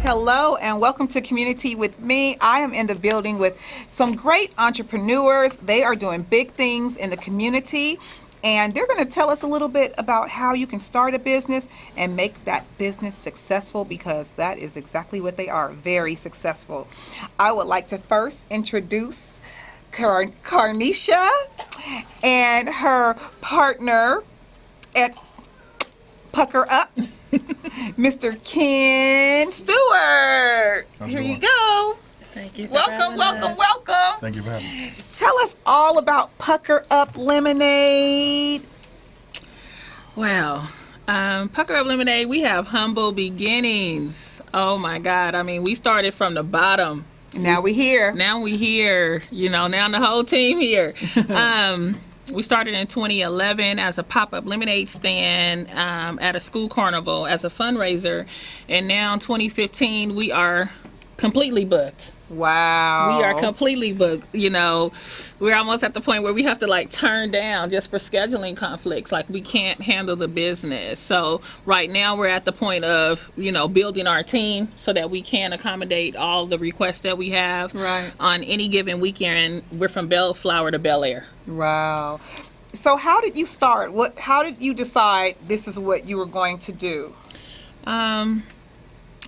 hello, and welcome to Community with me. I am in the building with some great entrepreneurs. They are doing big things in the community, and they're going to tell us a little bit about how you can start a business and make that business successful, because that is exactly what they are, very successful. I would like to first introduce Carnisha and her partner at Pucker Up, Mr. Ken Stewart. Here you go. Thank you. Welcome. Thank you for having me. Tell us all about Pucker Up Lemonade. Well, Pucker Up Lemonade, we have humble beginnings. Oh my God. I mean, we started from the bottom. Now we here. Now the whole team here. We started in 2011 as a pop-up lemonade stand at a school carnival as a fundraiser. And now in 2015, we are completely booked. Wow. We are completely booked. We're almost at the point where we have to turn down just for scheduling conflicts. We can't handle the business. So right now we're at the point of, building our team so that we can accommodate all the requests that we have. Right. On any given weekend. We're from Bellflower to Bel Air. Wow. So how did you start? How did you decide this is what you were going to do?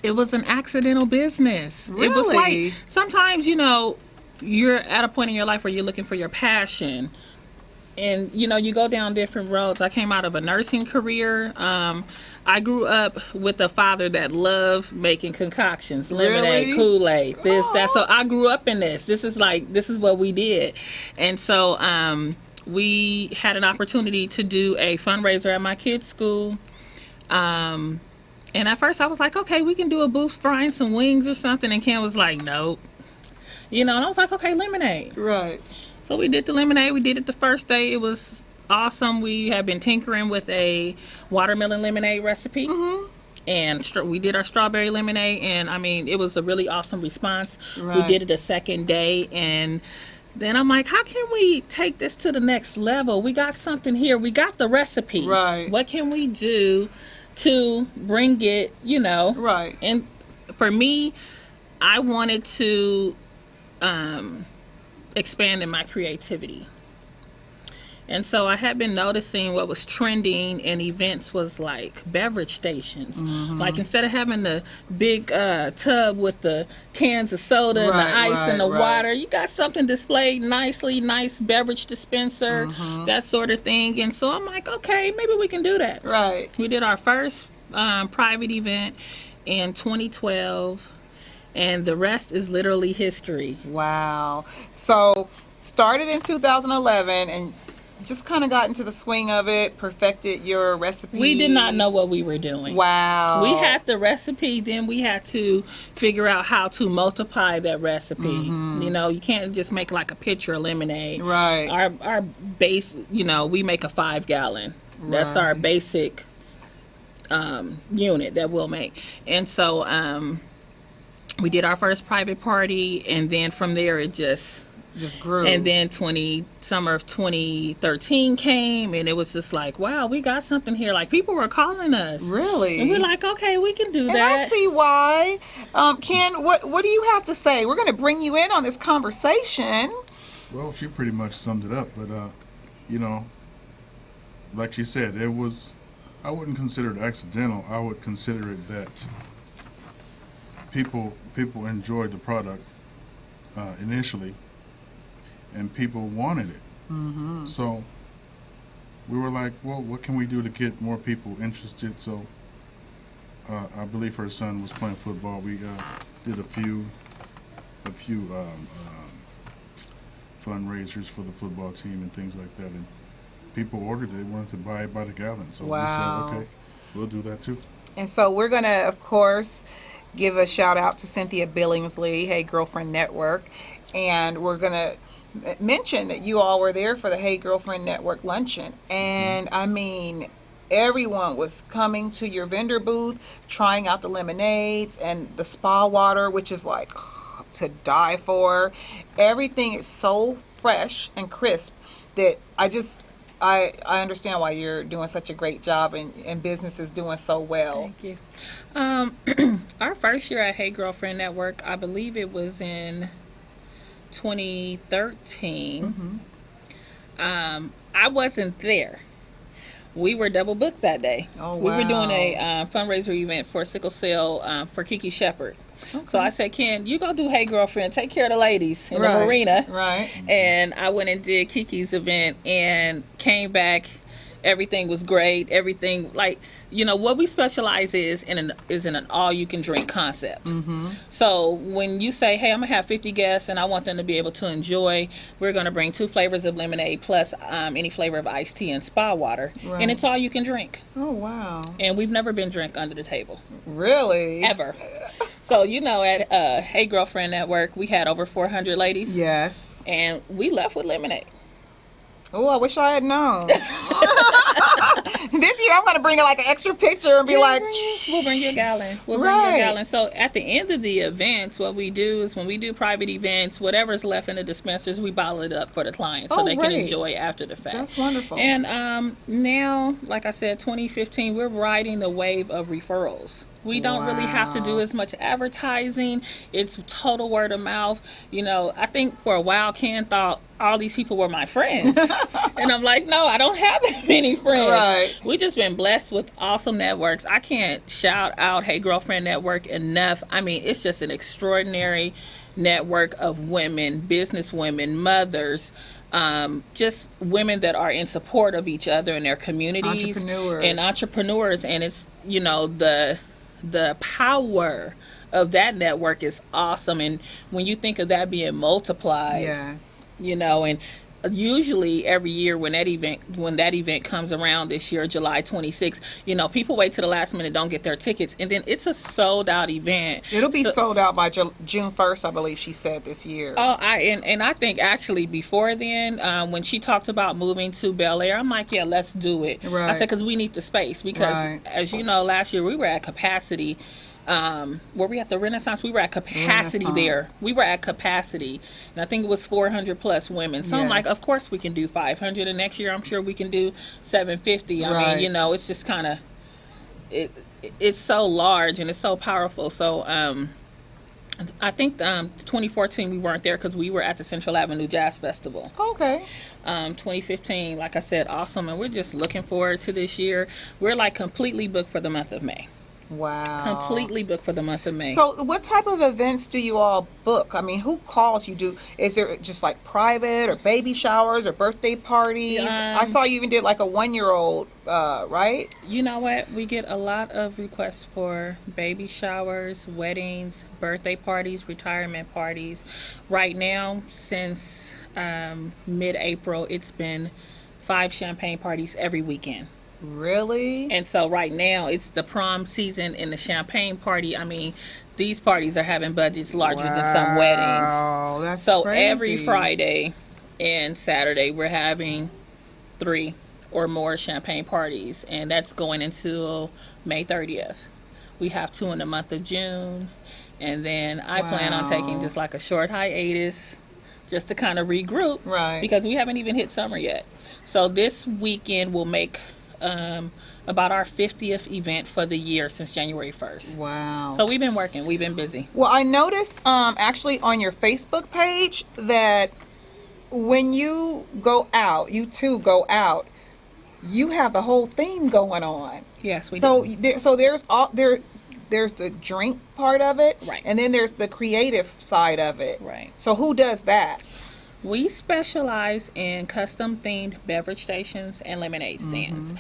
It was an accidental business. Really? It was like, sometimes, you're at a point in your life where you're looking for your passion. And, you go down different roads. I came out of a nursing career. I grew up with a father that loved making concoctions, lemonade, Really? Kool-Aid, that. So I grew up in this. This is what we did. And so we had an opportunity to do a fundraiser at my kids' school. And at first I was like, okay, we can do a booth frying some wings or something. And Ken was like, nope. And I was like, okay, lemonade. Right. So we did the lemonade. We did it the first day. It was awesome. We had been tinkering with a watermelon lemonade recipe. Mm-hmm. And we did our strawberry lemonade. And, it was a really awesome response. Right. We did it a second day. And then I'm like, how can we take this to the next level? We got something here. We got the recipe. Right. What can we do to bring it, Right. And for me, I wanted to expand in my creativity. And so I had been noticing what was trending in events was beverage stations. Mm-hmm. Instead of having the big tub with the cans of soda and the ice and the water, you got something displayed nicely, nice beverage dispenser, that sort of thing. And so I'm like, okay, maybe we can do that. Right. We did our first private event in 2012, and the rest is literally history. Wow. So started in 2011 and just kind of got into the swing of it, perfected your recipe. We did not know what we were doing. Wow. We had the recipe, then we had to figure out how to multiply that recipe. Mm-hmm. You can't just make a pitcher of lemonade. Right. Our base, we make a 5-gallon. Right. That's our basic unit that we'll make. And so we did our first private party, and then from there it just grew. And then summer of 2013 came, and it was just wow, we got something here. People were calling us. Really? And we're like, okay, we can do and that. I see why. Ken, what do you have to say? We're going to bring you in on this conversation. Well, she pretty much summed it up, but like she said, I wouldn't consider it accidental. I would consider it that people enjoyed the product initially, and people wanted it. Mm-hmm. So we were like, well, what can we do to get more people interested? So I believe her son was playing football. We did a few fundraisers for the football team and things like that, and people ordered it. They wanted to buy it by the gallon. So wow. We said, okay, we'll do that too. And so we're going to, of course, give a shout out to Cynthia Billingsley, Hey Girlfriend Network. And we're going to mention that you all were there for the Hey Girlfriend Network luncheon. And everyone was coming to your vendor booth, trying out the lemonades and the spa water, which is to die for. Everything is so fresh and crisp that I understand why you're doing such a great job and business is doing so well. Thank you. Our first year at Hey Girlfriend Network, I believe it was in 2013. I wasn't there. We were double booked that day. Oh, We were doing a wow. fundraiser event for sickle cell for Kiki Shepherd. So I said, Ken, you go do Hey Girlfriend, take care of the ladies in the Right, marina. right. And I went and did Kiki's event and came back. Everything was great. Everything, like, you know, what we specialize is in an all you can drink concept. So when you say, hey, I'm gonna have 50 guests and I want them to be able to enjoy, we're gonna bring 2 flavors of lemonade plus any flavor of iced tea and spa water, Right. and it's all you can drink. Oh, wow. And we've never been drink under the table Really? ever. So you know, at Hey Girlfriend Network, we had over 400 ladies, Yes. and we left with lemonade. Oh, I wish I had known. This year I'm going to bring like an extra picture and be like, We'll bring you a gallon. We'll bring you Right. a gallon. So at the end of the events, what we do is when we do private events, whatever's left in the dispensers, we bottle it up for the client so Oh, they can great. enjoy after the fact. That's wonderful. And now, like I said, 2015, we're riding the wave of referrals. We don't really have to do Wow. as much advertising. It's total word of mouth. You know, I think for a while Ken thought all these people were my friends. And I'm like, no, I don't have that many friends. Right. We just been blessed with awesome networks. I can't shout out Hey Girlfriend Network enough. I mean, it's just an extraordinary network of women, business women, mothers, just women that are in support of each other in their communities Entrepreneurs. and entrepreneurs. And it's, you know, the power of that network is awesome. And when you think of that being multiplied, yes. you know, and usually every year when that event comes around, this year July 26th, you know, people wait to the last minute, don't get their tickets, and then it's a sold out event. It'll be So- sold out by June 1st, I believe she said this year. Oh, I think actually before then, when she talked about moving to Bel Air, I'm like, yeah, let's do it. I Right. said, because we need the space. Because Right. as you know, last year we were at capacity. Were we at the Renaissance? We were at capacity there. Renaissance. We were at capacity, and I think it was 400 plus women. So I'm Yes. like, of course we can do 500, and next year I'm sure we can do 750. I Right. mean, you know, it's just kind of it's so large and it's so powerful. So I think 2014 we weren't there because we were at the Central Avenue Jazz Festival. Okay. 2015, like I said, awesome, and we're just looking forward to this year. We're like completely booked for the month of May. Wow. Completely booked for the month of May. So what type of events do you all book? I mean, who calls you? Is there just like private or baby showers or birthday parties? I saw you even did like a 1-year-old, right? You know what? We get a lot of requests for baby showers, weddings, birthday parties, retirement parties. Right now, since mid-April, it's been 5 champagne parties every weekend. Really? And so right now, it's the prom season and the champagne party. I mean, these parties are having budgets larger than some weddings. Oh, that's So crazy. every Friday and Saturday, we're having 3 or more champagne parties, and that's going until May 30th. We have 2 in the month of June, and then I plan on taking Wow. just like a short hiatus just to kind of regroup, Right. because we haven't even hit summer yet. So this weekend will make about our 50th event for the year since January 1st. Wow. So we've been working, we've been busy. Well, I noticed actually on your Facebook page that when you go out, you two go out, you have the whole theme going on. Yes, we So do. there's the drink part of it, Right. and then there's the creative side of it. Right. So who does that? We specialize in custom themed beverage stations and lemonade stands.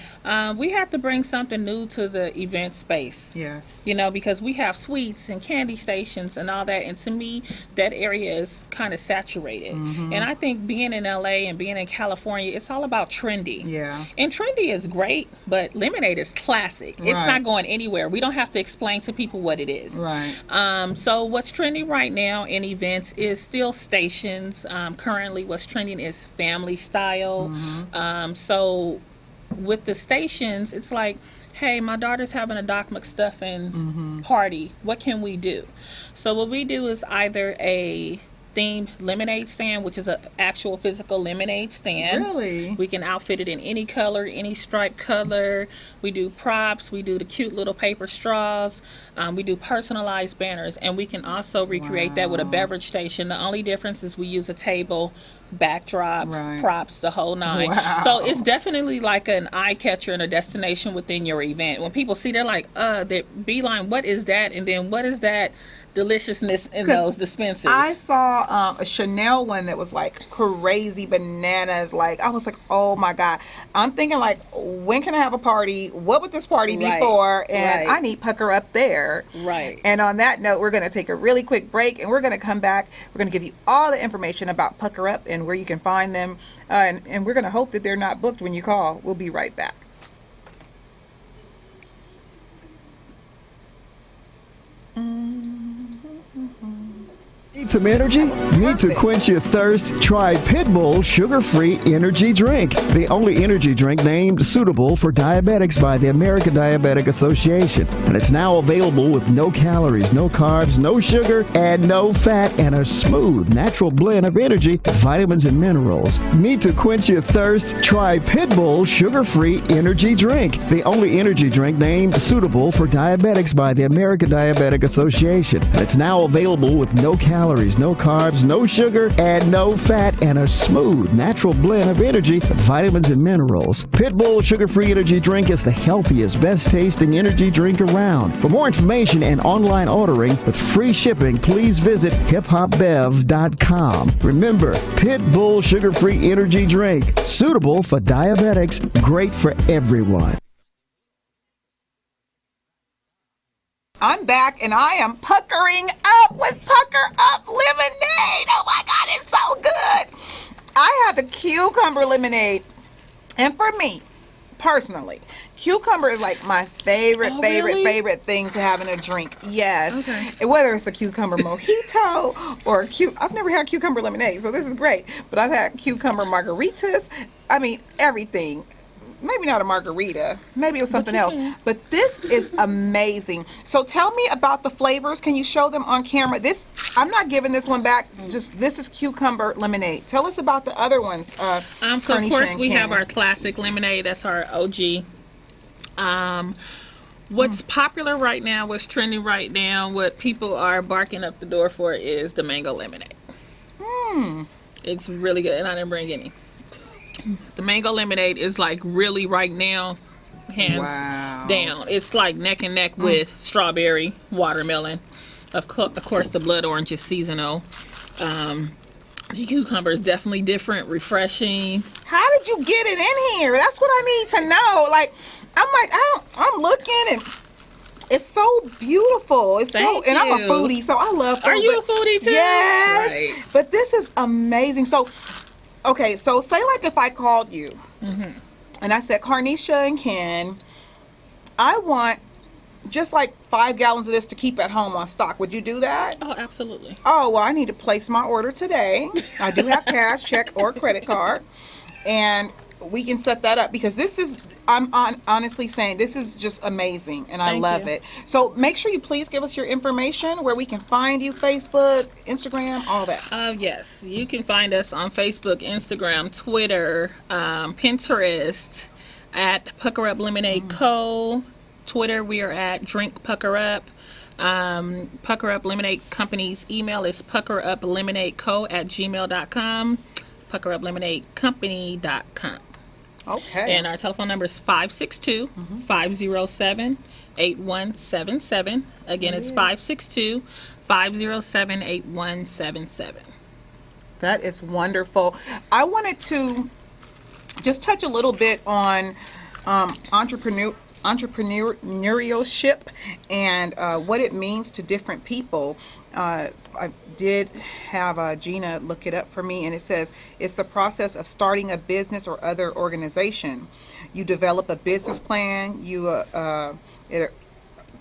We had to bring something new to the event space. Yes. You know, because we have sweets and candy stations and all that. And to me, that area is kind of saturated. And I think being in LA and being in California, it's all about trendy. Yeah. And trendy is great, but lemonade is classic. It's Right. not going anywhere. We don't have to explain to people what it is. Right. So what's trending right now in events is still stations. Currently, what's trending is family style. So with the stations, it's like, hey, my daughter's having a Doc McStuffins party. What can we do? So what we do is either a themed lemonade stand, which is an actual physical lemonade stand. Really? We can outfit it in any color, any stripe color. We do props. We do the cute little paper straws. We do personalized banners, and we can also recreate that with a beverage station. The only difference is we use a table, backdrop, Right. props, the whole nine. Wow. So it's definitely like an eye catcher and a destination within your event. When people see, they're like, the Beeline, what is that? And then what is that deliciousness in 'Cause those dispensers? I saw a Chanel one that was like crazy bananas. Like, I was like, oh my God. I'm thinking, like, when can I have a party? What would this party be Right. for? And Right. I need Pucker Up there. Right. And on that note, we're going to take a really quick break, and we're going to come back. We're going to give you all the information about Pucker Up and where you can find them. And we're going to hope that they're not booked when you call. We'll be right back. Need some energy? Need to quench your thirst? Try Pitbull Sugar-Free Energy Drink, the only energy drink named suitable for diabetics by the American Diabetic Association. And it's now available with no calories, no carbs, no sugar, and no fat, and a smooth, natural blend of energy, vitamins, and minerals. Need to quench your thirst? Try Pitbull Sugar-Free Energy Drink, the only energy drink named suitable for diabetics by the American Diabetic Association. And it's now available with no calories, no carbs, no sugar, and no fat, and a smooth, natural blend of energy, vitamins, and minerals. Pitbull Sugar-Free Energy Drink is the healthiest, best-tasting energy drink around. For more information and online ordering with free shipping, please visit hiphopbev.com. Remember, Pitbull Sugar-Free Energy Drink, suitable for diabetics, great for everyone. I'm back, and I am puckering up with Pucker Up lemonade. Oh my God, it's so good. I had the cucumber lemonade, and for me, personally, cucumber is like my favorite, Oh, favorite, really? favorite thing to have in a drink. Yes. Okay. And whether it's a cucumber mojito or I've never had cucumber lemonade, so this is great. But I've had cucumber margaritas. I mean, everything. Maybe not a margarita. Maybe it was something else. But this is amazing. So tell me about the flavors. Can you show them on camera? I'm not giving this one back. Just this is cucumber lemonade. Tell us about the other ones. So of Carnisha course and we have Ken. our classic lemonade. That's our OG. What's popular right now, what's trending right now, what people are barking up the door for is the mango lemonade. It's really good, and I didn't bring any. The mango lemonade is like really right now, hands Wow. down. It's like neck and neck with strawberry, watermelon. Of course, the blood orange is seasonal. The cucumber is definitely different, refreshing. How did you get it in here? That's what I need to know. Like, I'm looking, and it's so beautiful. It's Thank and I'm a you. foodie, so I love food. Are you a but- foodie too? Yes. Right. But this is amazing. So, okay, so say like if I called you and I said, Carnisha and Ken, I want just like 5 gallons of this to keep at home on stock. Would you do that? Oh, absolutely. Oh, well, I need to place my order today. I do have cash, check, or credit card. And we can set that up because this is, honestly saying, this is just amazing. And I Thank love you. it. So make sure you please give us your information, where we can find you, Facebook, Instagram, all that. Yes, you can find us on Facebook, Instagram, Twitter, Pinterest at Pucker Up Lemonade Co. Twitter, we are at Drink Pucker Up. Pucker Up Lemonade Company's email is puckeruplemonadeco@gmail.com, puckeruplemonadecompany.com. Okay. And our telephone number is 562-507-8177. Again, it's 562-507-8177. That is wonderful. I wanted to just touch a little bit on entrepreneurship and what it means to different people. I did have Gina look it up for me, and it says it's the process of starting a business or other organization. You develop a business plan. It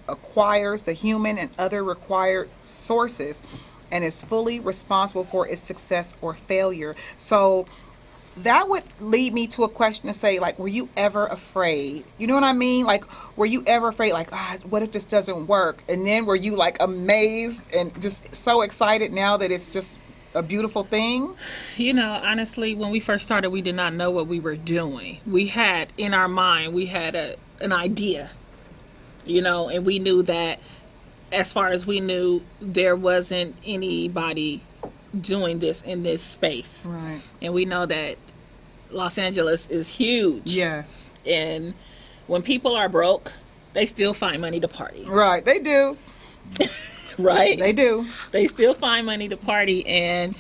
acquires the human and other required sources, and is fully responsible for its success or failure. So that would lead me to a question to say, like, were you ever afraid? You know what I mean? Like, were you ever afraid, like, what if this doesn't work? And then were you, like, amazed and just so excited now that it's just a beautiful thing? You know, honestly, when we first started, we did not know what we were doing. We had in our mind, we had an idea, you know, and we knew that as far as we knew, there wasn't anybody doing this in this space. Right. And we know that Los Angeles is huge. Yes. And when people are broke, they still find money to party. Right. They do. Right? They do. They still find money to party, and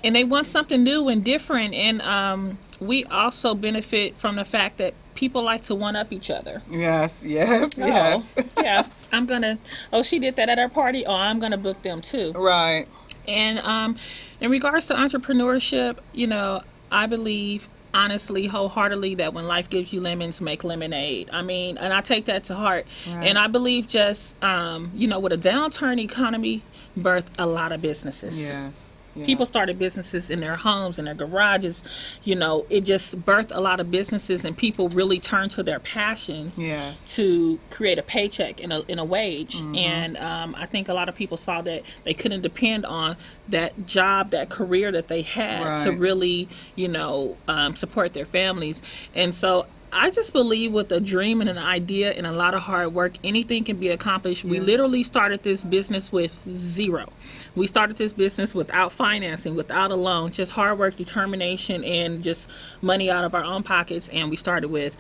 they want something new and different. And we also benefit from the fact that people like to one up each other. Yes. Yes. Yes. Oh, yeah, I'm gonna. Oh, she did that at our party. Oh, I'm gonna book them too. Right. And in regards to entrepreneurship, you know, I believe honestly, wholeheartedly, that when life gives you lemons, make lemonade. I mean, and I take that to heart. Right. And I believe just, you know, with a downturn economy, birthed a lot of businesses. Yes. Yes. People started businesses in their homes, in their garages. You know, it just birthed a lot of businesses, and people really turned to their passions Yes. to create a paycheck in a wage. And I think a lot of people saw that they couldn't depend on that job, that career that they had to Right. really, you know, support their families. And so I just believe with a dream and an idea and a lot of hard work, anything can be accomplished. We Yes. literally started this business with zero. We started this business without financing, without a loan, just hard work, determination, and just money out of our own pockets. And we started with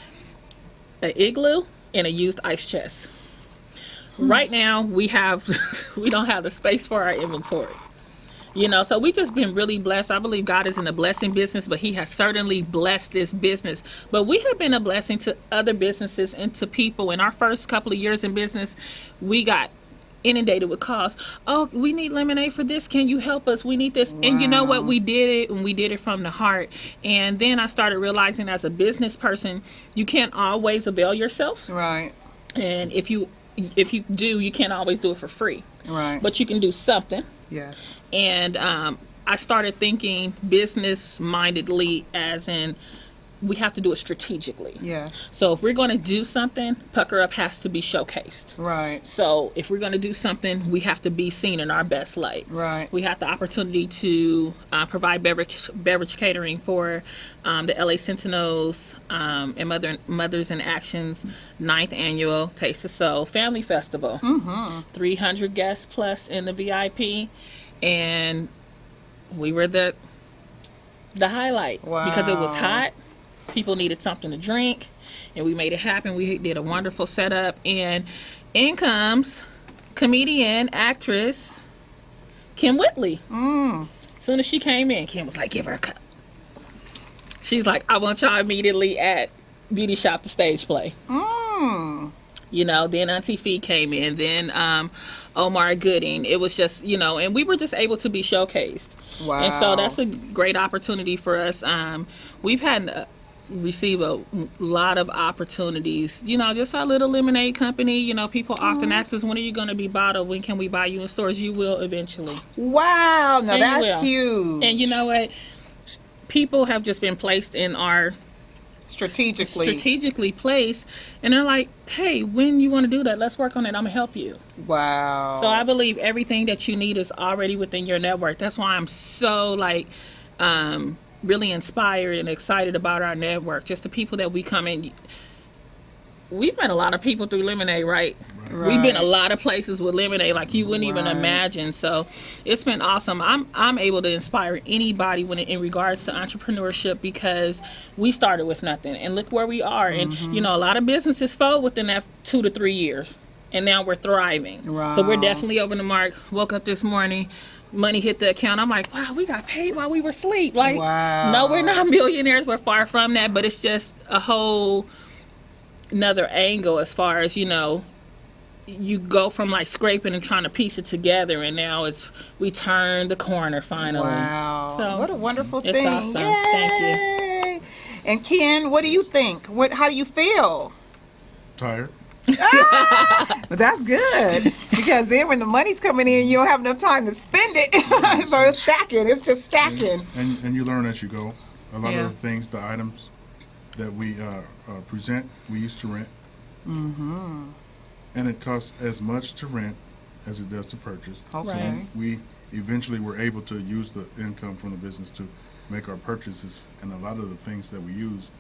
an igloo and a used ice chest. Right now, we don't have the space for our inventory. You know, so we just been really blessed. I believe God is in the blessing business, but he has certainly blessed this business. But we have been a blessing to other businesses and to people. In our first couple of years in business, we got inundated with calls. Oh, we need lemonade for this. Can you help us? We need this. And you know what? Wow. We did it, and we did it from the heart. And then I started realizing as a business person, you can't always avail yourself. Right. And if you do, you can't always do it for free. Right. But you can do something. Yes. And I started thinking business mindedly, as in we have to do it strategically. Yes. So if we're going to do something, Pucker Up has to be showcased. Right. So if we're going to do something, we have to be seen in our best light. Right. We have the opportunity to provide beverage catering for the LA Sentinels and Mothers in Action's 9th annual Taste of Soul Family Festival. 300 guests plus in the VIP, and we were the highlight because it was Wow. hot. People needed something to drink, and we made it happen. We did a wonderful setup, and in comes comedian, actress Kim Whitley. Soon as she came in, Kim was like, "Give her a cup." She's like, "I want y'all immediately at Beauty Shop, the stage play." You know, then Auntie Fee came in, then Omar Gooding. It was just, you know, and we were just able to be showcased. Wow. And so that's a great opportunity for us. We've had receive a lot of opportunities. You know, just our little lemonade company. You know, people often ask us, when are you going to be bottled? When can we buy you in stores? You will eventually. Wow. Now And you that's will. huge. And you know what? People have just been placed in our strategically. placed, and they're like, hey, when you want to do that, let's work on it. I'm gonna help you. Wow. So I believe everything that you need is already within your network. That's why I'm so really inspired and excited about our network. Just the people that we come in. We've met a lot of people through Lemonade, right? We've been a lot of places with Lemonade like you wouldn't even Right. imagine. So it's been awesome. I'm able to inspire anybody when in regards to entrepreneurship, because we started with nothing and look where we are. And you know, a lot of businesses fold within that 2 to 3 years, and now we're thriving. So we're Wow. definitely over the mark. Woke up this morning, money hit the account. I'm like, wow, we got paid while we were asleep. Like, Wow. no, we're not millionaires. We're far from that. But it's just a whole another angle as far as, you know, you go from like scraping and trying to piece it together, and now we turned the corner finally. Wow. So what a wonderful it's thing. awesome. Thank you. Yay. And Ken, what do you think? How do you feel? Tired. But that's good, because then when the money's coming in, you don't have enough time to spend it. So it's stacking. It's just stacking. And you learn as you go. A lot Yeah. of the things, the items that we present, we used to rent. And it costs as much to rent as it does to purchase. Okay. Right. We eventually we're able to use the income from the business to make our purchases, and a lot of the things that we use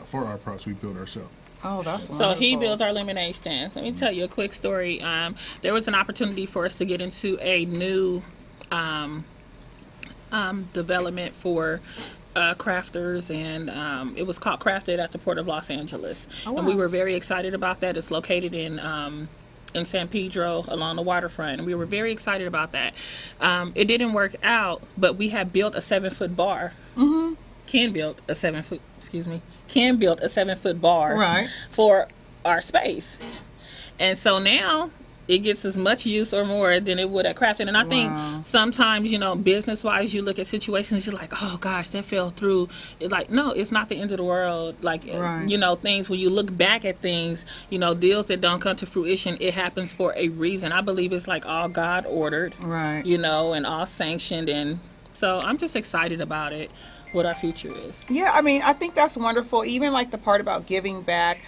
for our props we build ourselves. Oh, that's So wonderful. he builds our lemonade stands. Let me tell you a quick story. There was an opportunity for us to get into a new development for crafters, and it was called Crafted at the Port of Los Angeles. Oh, And we wow. were very excited about that. It's located in San Pedro along the waterfront, and we were very excited about that. It didn't work out, but we had built a 7-foot bar. Can build a 7-foot bar Right. for our space. And so now it gets as much use or more than it would at Crafted. And I think sometimes, business wise, you look at situations, you're like, oh gosh, that fell through. Like, no, it's not the end of the world. Like, Right. Things, when you look back at things, deals that don't come to fruition, it happens for a reason. I believe it's like all God ordered, Right. and all sanctioned. And so I'm just excited about it, what our future is. Yeah, I mean, I think that's wonderful. Even like the part about giving back.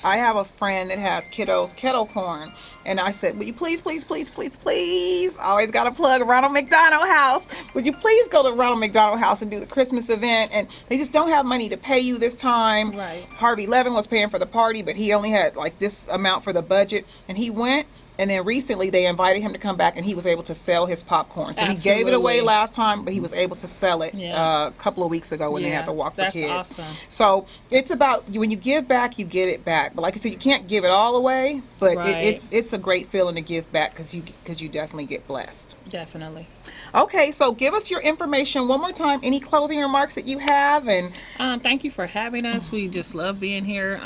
I have a friend that has kiddos kettle corn, and I said, "Will you please, please, please, please, please?" I always got to plug Ronald McDonald House. Would you please go to Ronald McDonald House and do the Christmas event? And they just don't have money to pay you this time. Right. Harvey Levin was paying for the party, but he only had like this amount for the budget, and he went. And then recently they invited him to come back, and he was able to sell his popcorn. So he gave it away Absolutely. last time, but he was able to sell it Yeah. a couple of weeks ago when they Yeah, had to walk for that's kids. awesome. So it's about when you give back, you get it back. But like I said, you can't give it all away. But Right. it's a great feeling to give back because you definitely get blessed. Definitely. Okay, so give us your information one more time. Any closing remarks that you have, and Thank you for having us. We just love being here.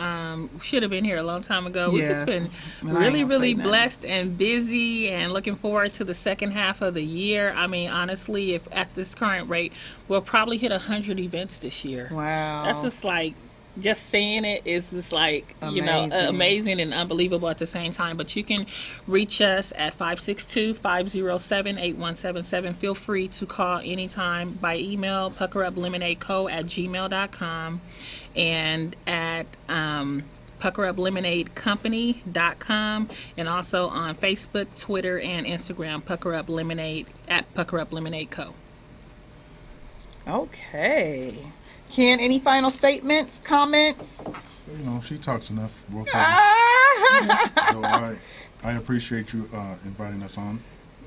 Should have been here a long time ago. We've just Yes. been And I ain't really, gonna really say nothing. blessed and busy, and looking forward to the second half of the year. I mean, honestly, if at this current rate, we'll probably hit 100 events this year. wow, That's just like, just saying it is just like, Amazing. amazing and unbelievable at the same time. But you can reach us at 562-507-8177. Feel free to call anytime by email, puckeruplimonade@gmail.com, and at puckeruplimonadecompany.com, and also on Facebook, Twitter, and Instagram, Pucker Up Lemonade at Pucker Up Lemonade Co. okay. Ken, any final statements, comments? She talks enough. We'll talk. Ah! So I appreciate you inviting us on.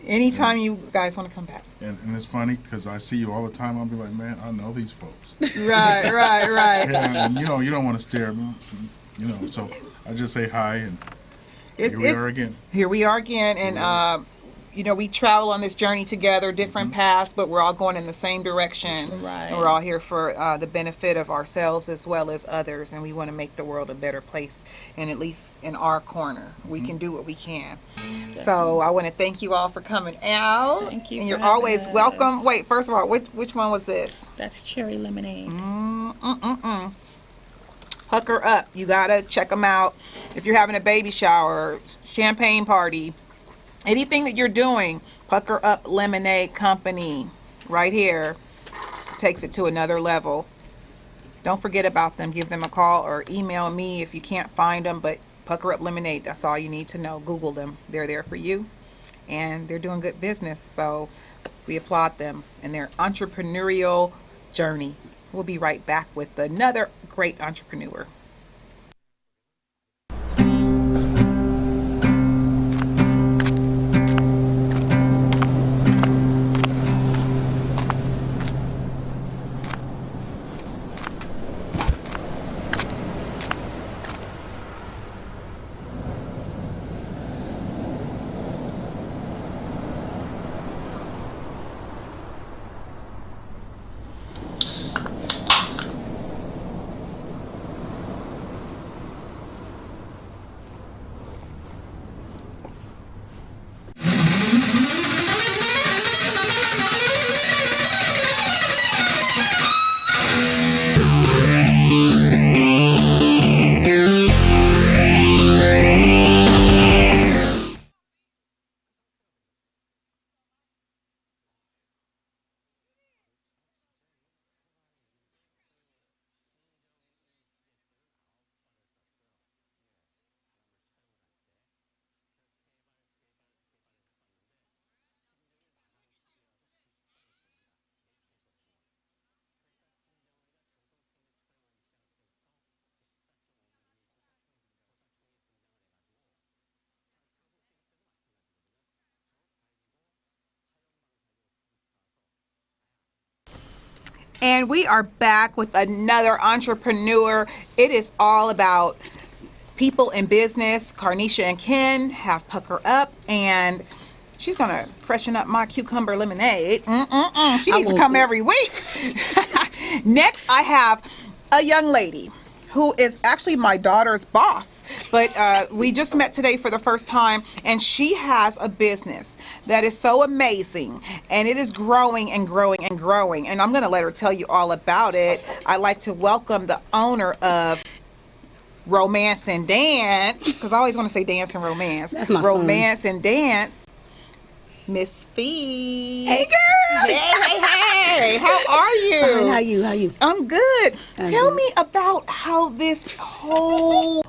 Anytime you guys want to come back. And it's funny because I see you all the time. I'll be like, man, I know these folks. Right. Yeah, and you don't want to stare. So I just say hi, and here we are again. Here we are again, and we travel on this journey together, different paths, but we're all going in the same direction. Right. And we're all here for the benefit of ourselves as well as others, and we want to make the world a better place. And at least in our corner, we can do what we can. So I want to thank you all for coming out. Thank you And for you're having always us. welcome. Wait, first of all, which one was this? That's cherry lemonade. Pucker Up. You gotta check them out. If you're having a baby shower, champagne party, anything that you're doing, Pucker Up Lemonade Company, right here, takes it to another level. Don't forget about them. Give them a call or email me if you can't find them. But Pucker Up Lemonade, that's all you need to know. Google them. They're there for you, and they're doing good business. So we applaud them and their entrepreneurial journey. We'll be right back with another great entrepreneur. And we are back with another entrepreneur. It is all about people in business. Carnisha and Ken have Pucker Up, and she's gonna freshen up my cucumber lemonade. She needs to come every week. Next, I have a young lady who is actually my daughter's boss, but we just met today for the first time, and she has a business that is so amazing, and it is growing and growing and growing, and I'm going to let her tell you all about it. I'd like to welcome the owner of Romance and Dance, because I always want to say dance and romance. That's my Romance and Dance, Miss Fee. Hey, girl. Hey. How are you? How you? I'm good. Tell me about how this whole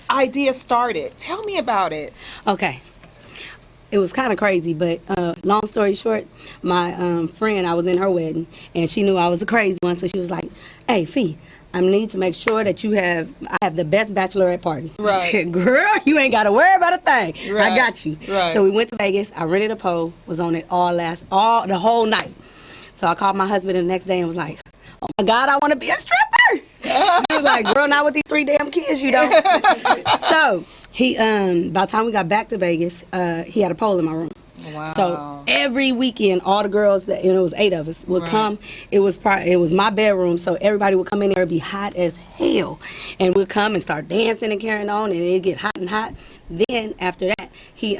idea started. Tell me about it. Okay. It was kind of crazy, but long story short, my friend, I was in her wedding, and she knew I was a crazy one, so she was like, "Hey, Fee, I need to make sure that I have the best bachelorette party." Right. I said, "Girl, you ain't got to worry about a thing. Right. I got you." Right. So we went to Vegas. I rented a pole, was on it the whole night. So I called my husband the next day and was like, "Oh my God, I want to be a stripper." He was like, "Girl, not with these 3 damn kids, you don't." So he, by the time we got back to Vegas, he had a pole in my room. Wow. So every weekend, all the girls that, it was 8 of us, would come. It was my bedroom, so everybody would come in there. It'd be hot as hell, and we'd come and start dancing and carrying on, and it'd get hot and hot. Then after that, he,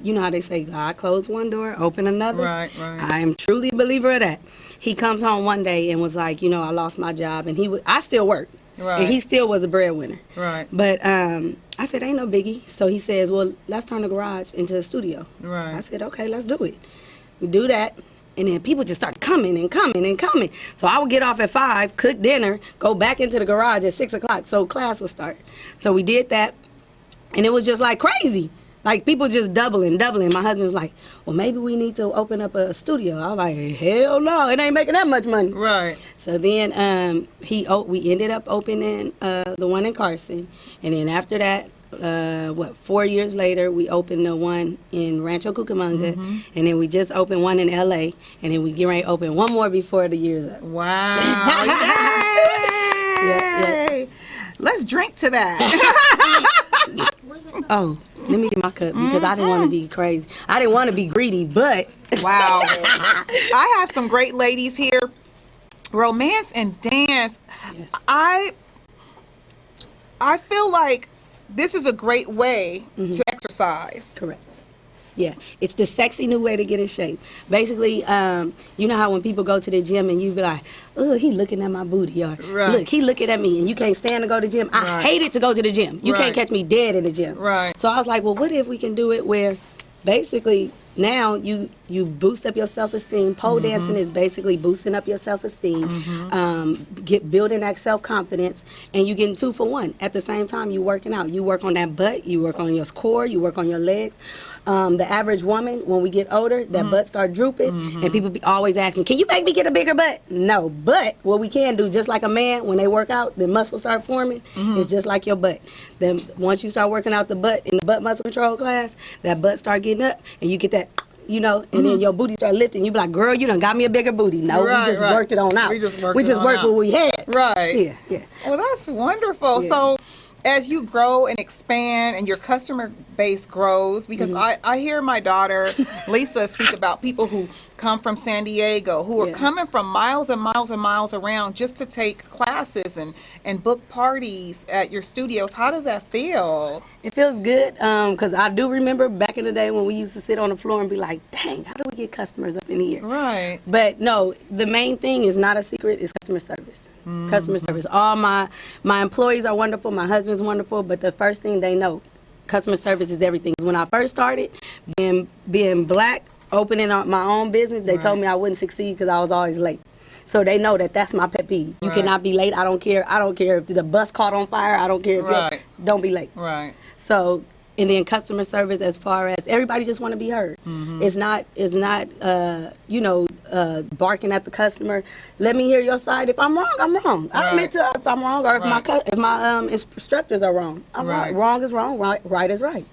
you know how they say, God closed one door, open another. Right. I am truly a believer of that. He comes home one day and was like, I lost my job, and I still work. Right. And he still was a breadwinner. Right. But I said, ain't no biggie. So he says, well, let's turn the garage into a studio. Right. I said, okay, let's do it. We do that. And then people just start coming and coming and coming. So I would get off at 5, cook dinner, go back into the garage at 6 o'clock. So class would start. So we did that. And it was just like crazy. Like people just doubling. My husband was like, well, maybe we need to open up a studio. I was like, hell no, it ain't making that much money. Right. So then we ended up opening the one in Carson. And then after that, 4 years later, we opened the one in Rancho Cucamonga. And then we just opened one in L.A. And then we get ready to open one more before the year's up. Wow. Yay. Yeah. Let's drink to that. Oh, let me get my cup because I didn't want to be crazy. I didn't want to be greedy, but Wow. I have some great ladies here. Romance and Dance. Yes. I feel like this is a great way to exercise. correct. Yeah, it's the sexy new way to get in shape. Basically, you know how when people go to the gym and you be like, oh, he looking at my booty, or Right. look, he looking at me, and you can't stand to go to the gym. I Right. hate it to go to the gym. You Right. can't catch me dead in the gym. Right. So I was like, well, what if we can do it where basically now you boost up your self-esteem. Pole dancing is basically boosting up your self-esteem, building that self-confidence, and you getting 2 for 1. At the same time, you working out. You work on that butt, you work on your core, you work on your legs. The average woman, when we get older, that butt start drooping, and people always ask me, can you make me get a bigger butt? No, but what we can do, just like a man, when they work out, the muscles start forming, it's just like your butt. Then once you start working out the butt in the butt muscle control class, that butt start getting up, and you get that, and then your booty start lifting. You be like, girl, you done got me a bigger booty. No, Right, we just right. worked it on out. We just worked what we had. Right. Yeah. Well, that's wonderful. Yeah. So, as you grow and expand and your customer base grows, because I hear my daughter Lisa speak about people who come from San Diego, who are Yeah. coming from miles and miles and miles around just to take classes and book parties at your studios. How does that feel? It feels good because I do remember back in the day when we used to sit on the floor and be like, dang, how do we get customers up in here? Right. But no, the main thing is not a secret, it's customer service. Customer service. All my employees are wonderful, my husband's wonderful, but the first thing they know, customer service is everything. When I first started, being black, opening up my own business, they told me I wouldn't succeed because I was always late. So they know that that's my pet peeve. You Right. cannot be late. I don't care if the bus caught on fire. I don't care if Right. don't be late. Right. So, and then customer service, as far as everybody just want to be heard. It's not barking at the customer. Let me hear your side. If I'm wrong, I'm wrong. I admit to if I'm wrong, or if Right. my instructors are wrong. I'm Right. right. Wrong is wrong. Right is right.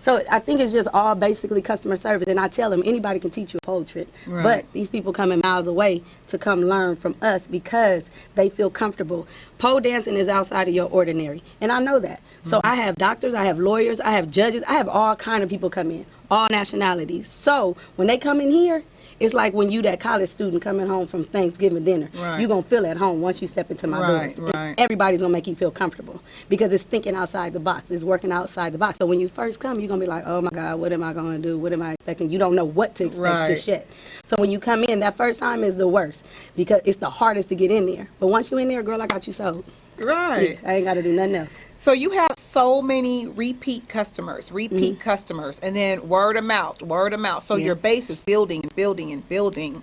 So I think it's just all basically customer service. And I tell them anybody can teach you a pole trick, Right. but these people coming miles away to come learn from us because they feel comfortable. Pole dancing is outside of your ordinary, and I know that. So I have doctors, I have lawyers, I have judges, I have all kind of people come in, all nationalities. So when they come in here, it's like when you that college student coming home from Thanksgiving dinner. Right. You're going to feel at home once you step into my Right, doors. And right. everybody's going to make you feel comfortable because it's thinking outside the box. It's working outside the box. So when you first come, you're going to be like, oh my God, what am I going to do? What am I expecting? You don't know what to expect Right. just yet. So when you come in, that first time is the worst because it's the hardest to get in there. But once you in there, girl, I got you sold. Right. I ain't got to do nothing else. So you have so many repeat customers, and then word of mouth. So Yeah. your base is building and building and building.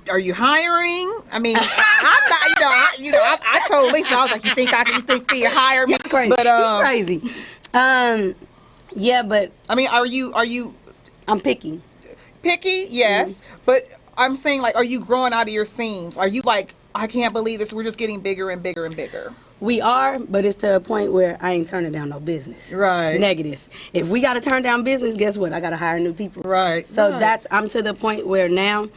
Are you hiring? I mean, I'm not. I told Lisa, I was like, you think Fia hire me? You're crazy. But You're crazy. Yeah, but I mean, are you I'm picky. picky? Yes, but I'm saying, like, are you growing out of your seams? Are you like, I can't believe this. We're just getting bigger and bigger and bigger. We are, but it's to a point where I ain't turning down no business. Right. Negative. If we got to turn down business, guess what? I got to hire new people. Right. So Right. I'm to the point where now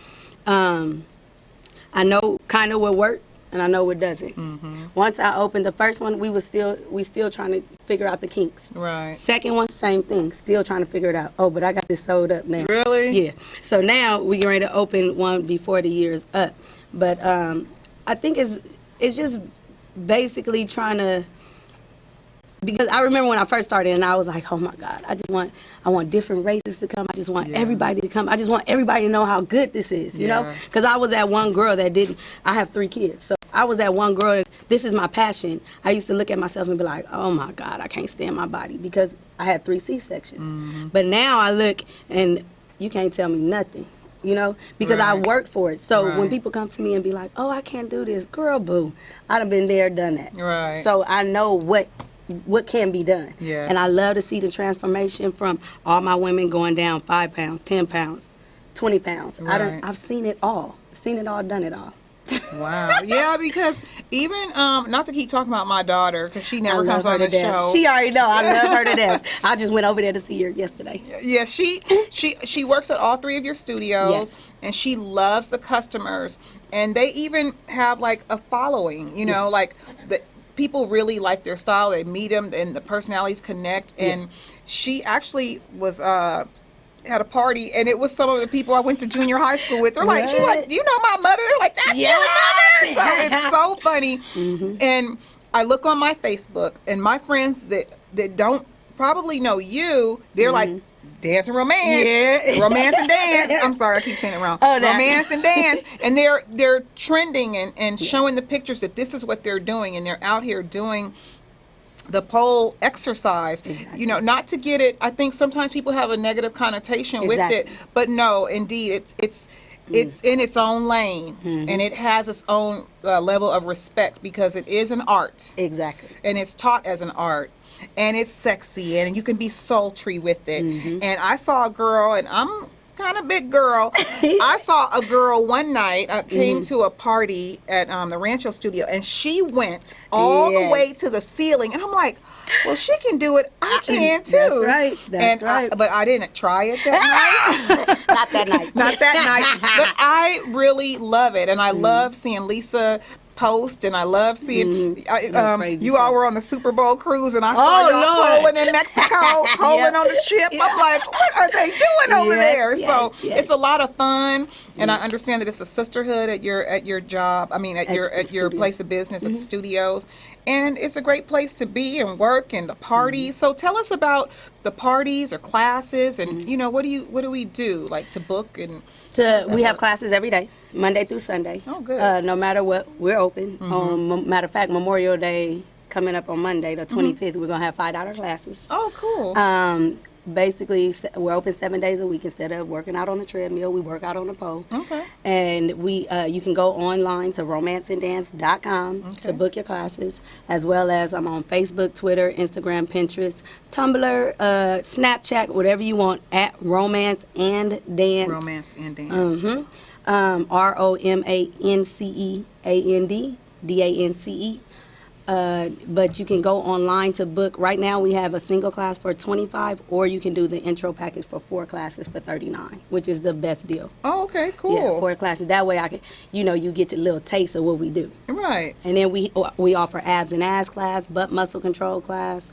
I know kind of what worked and I know what doesn't. Mm-hmm. Once I opened the first one, we still trying to figure out the kinks. Right. Second one, same thing. Still trying to figure it out. Oh, but I got this sold up now. Really? Yeah. So now we get ready to open one before the year's up. But I think it's just basically trying to, because I remember when I first started and I was like, oh my God, I want different races to come. I just want everybody to come. I just want everybody to know how good this is, you know? Yes. Because I was that one girl that I have 3 kids. So I was that one girl that this is my passion. I used to look at myself and be like, oh my God, I can't stand my body because I had 3 C-sections. Mm-hmm. But now I look and you can't tell me nothing. You know, because I Right. worked for it. So when Right. people come to me and be like, "Oh, I can't do this," girl, boo, I done been there, done that. Right. So I know what can be done. Yes. And I love to see the transformation from all my women going down 5 pounds, 10 pounds, 20 pounds. Right. I've seen it all. Seen it all, done it all. Wow. Yeah, because even not to keep talking about my daughter because she never I comes love on her the to death. show. She already know. I love her to death. I just went over there to see her yesterday. Yeah, she works at all 3 of your studios, Yes. and she loves the customers, and they even have like a following. You know, like the people really like their style. They meet them, and the personalities connect. And Yes. she actually was had a party, and it was some of the people I went to junior high school with. They're like, she's like, What? you know my mother. They're like, that's your Yes. mother. So it's so funny. Mm-hmm. And I look on my Facebook, and my friends that don't probably know you, they're like, dance and romance, Mm-hmm. Yeah. romance and dance. I'm sorry, I keep saying it wrong. Oh, that. Romance and dance, and they're trending and showing the pictures that this is what they're doing, and they're out here doing the pole exercise. Exactly. You know, not to get it. I think sometimes people have a negative connotation with it, Exactly. but no, indeed, it's in its own lane, and it has its own level of respect because it is an art, Exactly. and it's taught as an art, and it's sexy, and you can be sultry with it. And I saw a girl, and I'm kind of big girl. I saw a girl one night. I came to a party at the Rancho studio, and she went all the Yes. way to the ceiling, and I'm like, well, she can do it. I can too. That's right. That's And right. but I didn't try it that night. Not that night. Not that night. But I really love it, and I love seeing Lisa post, and I love seeing crazy you all stuff. were on the Super Bowl cruise, and I saw Oh, y'all Lord. holing in Mexico, holing on the ship. I'm like, what are they doing over Yes, there? yes, So yes. it's a lot of fun, and I understand that it's a sisterhood at your job. I mean, at the your studio. place of business, at the studios, and it's a great place to be and work and the parties. So tell us about the parties or classes, and you know, what do we do like to book and We have classes every day, Monday through Sunday. Oh, good. No matter what, we're open. Matter of fact, Memorial Day coming up on Monday, the 25th, we're gonna have $5 classes. Oh, cool. Basically, we're open 7 days a week. Instead of working out on the treadmill, we work out on the pole. Okay. And you can go online to romanceanddance.com to book your classes, as well as I'm on Facebook, Twitter, Instagram, Pinterest, Tumblr, Snapchat, whatever you want, at Romance and Dance. Romance and dance. ROMANCEAND, DANCE. But you can go online to book. Right now we have a single class for $25, or you can do the intro package for 4 classes for $39, which is the best deal. Oh, okay, cool. Yeah, 4 classes. That way I can, you get a little taste of what we do. Right. And then we offer abs and ass class, butt muscle control class,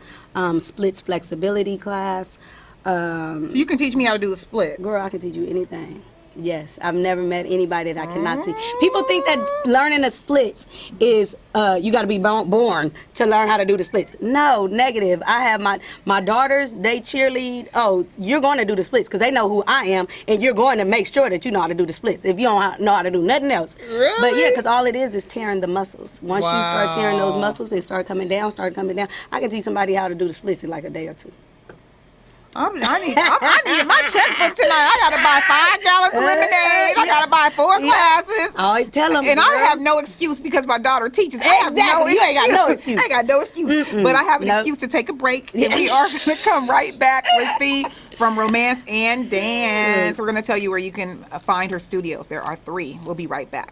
splits flexibility class. So you can teach me how to do the splits. Girl, I can teach you anything. Yes, I've never met anybody that I cannot speak. People think that learning the splits is you got to be born to learn how to do the splits. No, negative. I have my daughters. They cheerlead. Oh, you're going to do the splits because they know who I am, and you're going to make sure that you know how to do the splits. If you don't know how to do nothing else. Really? But yeah, because all it is tearing the muscles. Once you start tearing those Wow. muscles, they start coming down. I can teach somebody how to do the splits in like a day or 2. I need my checkbook tonight. I gotta buy 5 gallons of lemonade. I gotta buy 4 classes. I always tell them. And I girl, have no excuse because my daughter teaches. I have Exactly. You ain't got no excuse. I ain't got no excuse. But I have an Nope. excuse to take a break. And we are going to come right back with Fee from Romance and Dance. We're going to tell you where you can find her studios. There are 3. We'll be right back.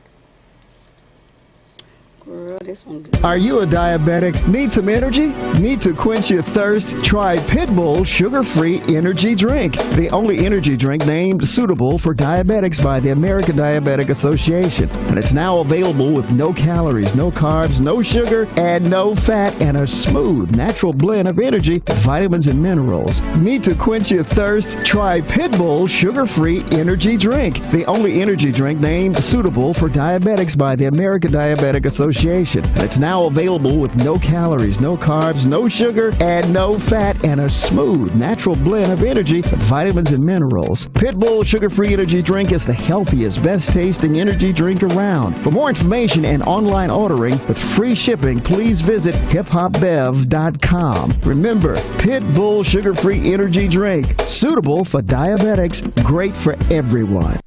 Girl, this one good. Are you a diabetic? Need some energy? Need to quench your thirst? Try Pitbull Sugar-Free Energy Drink, the only energy drink named suitable for diabetics by the American Diabetic Association. And it's now available with no calories, no carbs, no sugar, and no fat, and a smooth, natural blend of energy, vitamins, and minerals. Need to quench your thirst? Try Pitbull Sugar-Free Energy Drink, the only energy drink named suitable for diabetics by the American Diabetic Association. And it's now available with no calories, no carbs, no sugar, and no fat, and a smooth, natural blend of energy, vitamins, and minerals. Pitbull Sugar-Free Energy Drink is the healthiest, best-tasting energy drink around. For more information and online ordering with free shipping, please visit hiphopbev.com. Remember, Pitbull Sugar-Free Energy Drink, suitable for diabetics, great for everyone.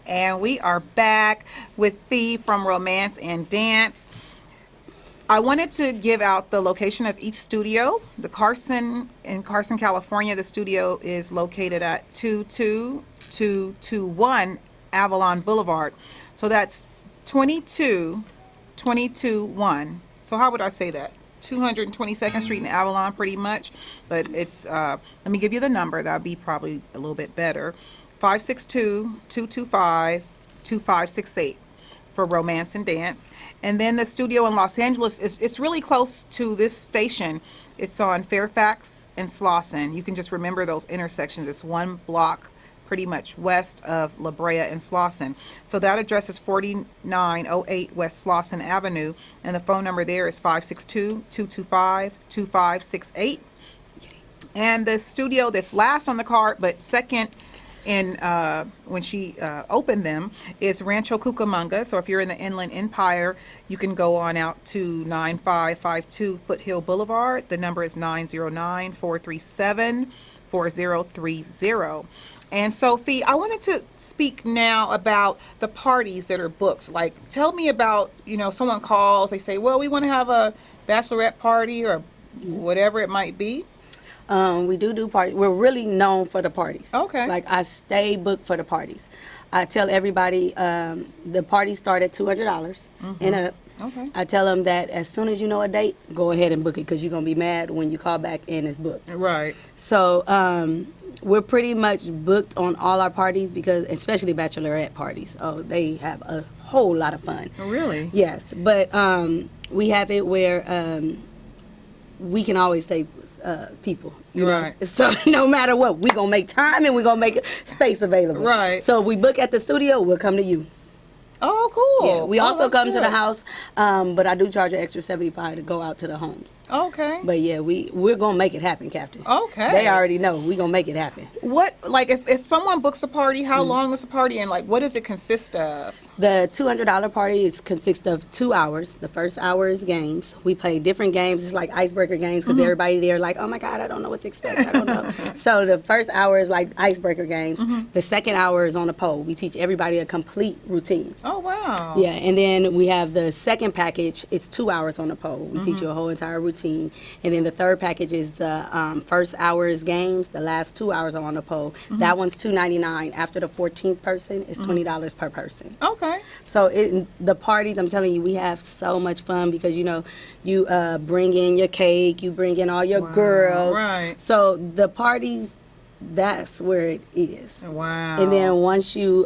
And we are back with Fee from Romance and Dance. I wanted to give out the location of each studio. In Carson, California, the studio is located at 22221 Avalon Boulevard. So that's 22221. So how would I say that? 222nd Street in Avalon, pretty much. But it's, let me give you the number. That would be probably a little bit better. 562-225-2568 for Romance and Dance. And then the studio in Los Angeles it's really close to this station. It's on Fairfax and Slauson. You can just remember those intersections. It's 1 block pretty much west of La Brea and Slauson. So that address is 4908 West Slauson Avenue, and the phone number there is 562-225-2568. And the studio that's last on the card but second in when she opened them is Rancho Cucamonga. So if you're in the Inland Empire, you can go on out to 9552 Foothill Boulevard. The number is 909-437-4030. And so, Fee, I wanted to speak now about the parties that are booked. Like, tell me about, someone calls, they say, well, we want to have a bachelorette party or whatever it might be. We do parties. We're really known for the parties. Okay. Like, I stay booked for the parties. I tell everybody the parties start at $200 and up. Okay. I tell them that as soon as you know a date, go ahead and book it because you're going to be mad when you call back and it's booked. Right. So we're pretty much booked on all our parties because, especially bachelorette parties. Oh, they have a whole lot of fun. Really? Yes. But we have it where we can always say people, you know? Right. So no matter what, we're going to make time and we're going to make space available. Right. So if we book at the studio, we'll come to you. Oh, cool. Yeah. We also that's come to good. the house, but I do charge an extra $75 to go out to the homes. Okay. But yeah, we're going to make it happen, Captain. Okay. They already know we're going to make it happen. What, like, if someone books a party, how long is the party and, like, what does it consist of? The $200 party consists of 2 hours. The first hour is games. We play different games. It's like icebreaker games because everybody there like, oh my God, I don't know what to expect. I don't know. So the first hour is like icebreaker games. The second hour is on a pole. We teach everybody a complete routine. Oh, wow. Yeah, and then we have the second package. It's 2 hours on the pole. We teach you a whole entire routine. $14. And then the third package is the first hour is games. The last 2 hours are on the pole. That one's $2.99. After the 14th person, it's $20 per person. Okay. So the parties, I'm telling you, we have so much fun because, you know, you bring in your cake, you bring in all your girls. right. So the parties, that's where it is. Wow. And then once you